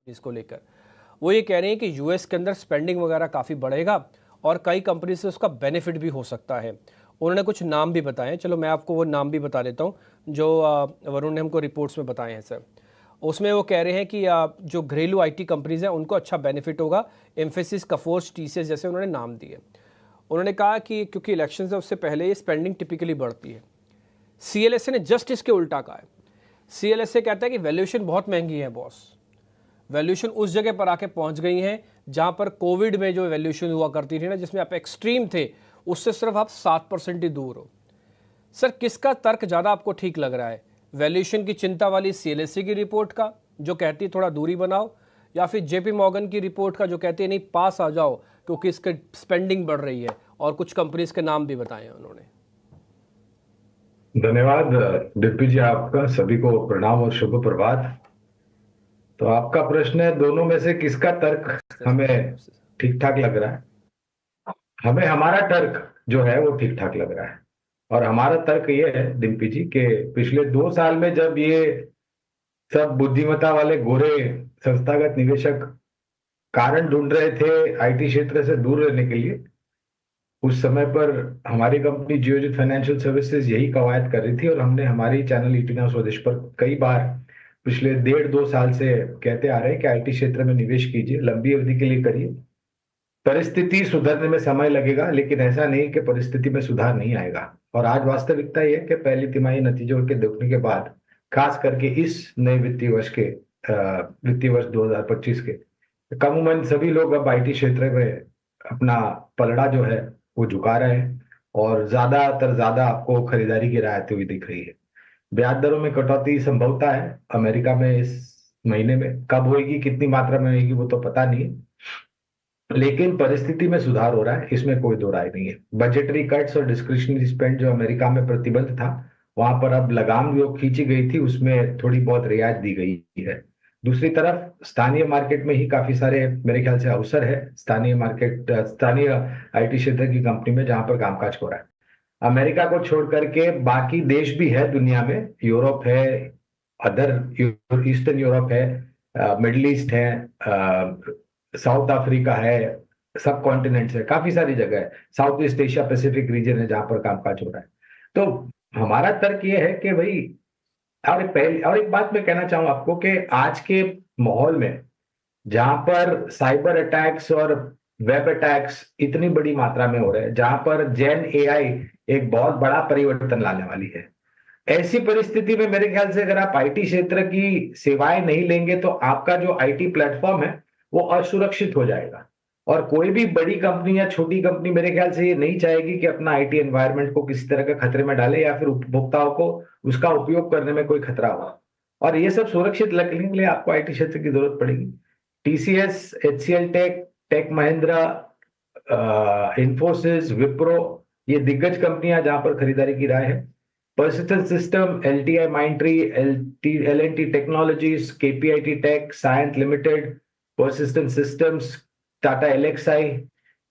इसको लेकर वो ये कह रहे हैं कि यूएस के अंदर स्पेंडिंग वगैरह काफ़ी बढ़ेगा और कई कंपनी से उसका बेनिफिट भी हो सकता है। उन्होंने कुछ नाम भी बताए, चलो मैं आपको वो नाम भी बता देता हूँ जो वरुण ने हमको रिपोर्ट्स में बताए हैं सर। उसमें वो कह रहे हैं कि जो घरेलू आईटी कंपनीज हैं उनको अच्छा बेनिफिट होगा। एम्फेसिस, कफोर्स, टीसीएस जैसे उन्होंने नाम दिए। उन्होंने कहा कि क्योंकि इलेक्शन है उससे पहले ये स्पेंडिंग टिपिकली बढ़ती है। सीएलएसए ने जस्ट इसके उल्टा कहा है। सीएलएसए कहता है कि वैल्यूएशन बहुत महंगी है बॉस। वैल्यूएशन उस जगह पर आके पहुंच गई हैं जहां पर कोविड में जो वैल्यूएशन हुआ करती थी ना, जिसमें आप एक्सट्रीम थे, उससे सिर्फ आप 7% ही दूर हो। सर, किसका तर्क ज़्यादा आपको ठीक लग रहा है? वैल्यूएशन की चिंता वाली सीएलएसए की रिपोर्ट का जो कहती है थोड़ा दूरी बनाओ, या फिर जेपी मॉर्गन की रिपोर्ट का जो कहती है नहीं पास आ जाओ क्योंकि इसके स्पेंडिंग बढ़ रही है? और कुछ कंपनीज के नाम भी बताए उन्होंने। धन्यवाद डिप्टी जी, आपका सभी को प्रणाम और शुभ प्रभात। तो आपका प्रश्न है दोनों में से किसका तर्क नमस्ते सर। हमें नमस्ते सर। ठीक ठाक लग रहा है। हमें हमारा तर्क जो है वो ठीक ठाक लग रहा है। और हमारा तर्क ये है डिम्पी जी कि पिछले 2 साल में जब ये सब बुद्धिमत्ता वाले गोरे संस्थागत निवेशक कारण ढूंढ रहे थे आईटी क्षेत्र से दूर रहने के लिए, उस समय पर हमारी कंपनी जियोजित फाइनेंशियल सर्विसेज यही कवायद कर रही थी। और हमने हमारी चैनल ईटीना स्वदेश पर कई बार पिछले 1.5-2 साल से कहते आ रहे हैं कि आईटी क्षेत्र में निवेश कीजिए, लंबी अवधि के लिए करिए। परिस्थिति सुधरने में समय लगेगा, लेकिन ऐसा नहीं कि परिस्थिति में सुधार नहीं आएगा। और आज वास्तविकता यह है कि पहली तिमाही नतीजों के देखने के बाद, खास करके इस नए वित्तीय वर्ष 2025 के, अमूमन सभी लोग अब आईटी क्षेत्र में अपना पलड़ा जो है वो झुका रहे हैं। और ज्यादा आपको खरीदारी की राय आती हुई दिख रही है। ब्याज दरों में कटौती संभवता है अमेरिका में इस महीने में। कब होगी, कितनी मात्रा में होगी, वो तो पता नहीं, लेकिन परिस्थिति में सुधार हो रहा है, इसमें कोई दो राय नहीं है। बजटरी कट्स और डिस्क्रिशनरी स्पेंड जो अमेरिका में प्रतिबंध था, वहां पर अब लगाम जो खींची गई थी उसमें थोड़ी बहुत रियायत दी गई है। दूसरी तरफ स्थानीय मार्केट में ही काफी सारे मेरे ख्याल से अवसर है। स्थानीय आईटी क्षेत्र की कंपनी में जहां पर कामकाज हो रहा है। अमेरिका को छोड़ करके बाकी देश भी है दुनिया में, यूरोप है, अदर ईस्टर्न यूरोप है, मिडिल ईस्ट है, साउथ अफ्रीका है, सब कॉन्टिनेंट्स है, काफी सारी जगह है, south east Asia Pacific region है जहां पर कामकाज हो रहा है। तो हमारा तर्क ये है कि भाई, और एक बात मैं कहना चाहूँ आपको कि आज के माहौल में जहां पर साइबर अटैक्स और वेब अटैक्स इतनी बड़ी मात्रा में हो रहे हैं, जहां पर जेन एआई एक बहुत बड़ा परिवर्तन लाने वाली है, ऐसी परिस्थिति में मेरे ख्याल से अगर आप आईटी क्षेत्र की सेवाएं नहीं लेंगे तो आपका जो आईटी प्लेटफॉर्म है वो असुरक्षित हो जाएगा। और कोई भी बड़ी कंपनी या छोटी कंपनी मेरे ख्याल से ये नहीं चाहेगी कि अपना आईटी एनवायरनमेंट को किसी तरह का खतरे में डाले या फिर उपभोक्ताओं को उसका उपयोग करने में कोई खतरा हो। और ये सब सुरक्षित रखने के लिए आपको आईटी क्षेत्र की जरूरत पड़ेगी। TCS, HCL tech, tech Mahindra, Infosys, Wipro, ये दिग्गज कंपनियां जहां पर खरीदारी की राय है। Persistent System, LTI Mindtree, L&T Technologies, KPIT Tech, Cyient Limited, Persistent Systems, Tata LXI,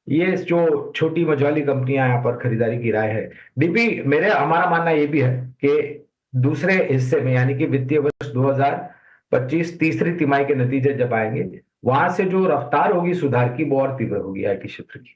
ये जो छोटी मझोली कंपनियां यहाँ पर खरीदारी की राय है। डीपी, मेरे हमारा मानना ये भी है कि दूसरे हिस्से में यानी कि वित्तीय वर्ष 2025 तीसरी तिमाही के नतीजे जब आएंगे, वहां से जो रफ्तार होगी सुधार की वो और तीव्र होगी आईटी क्षेत्र की।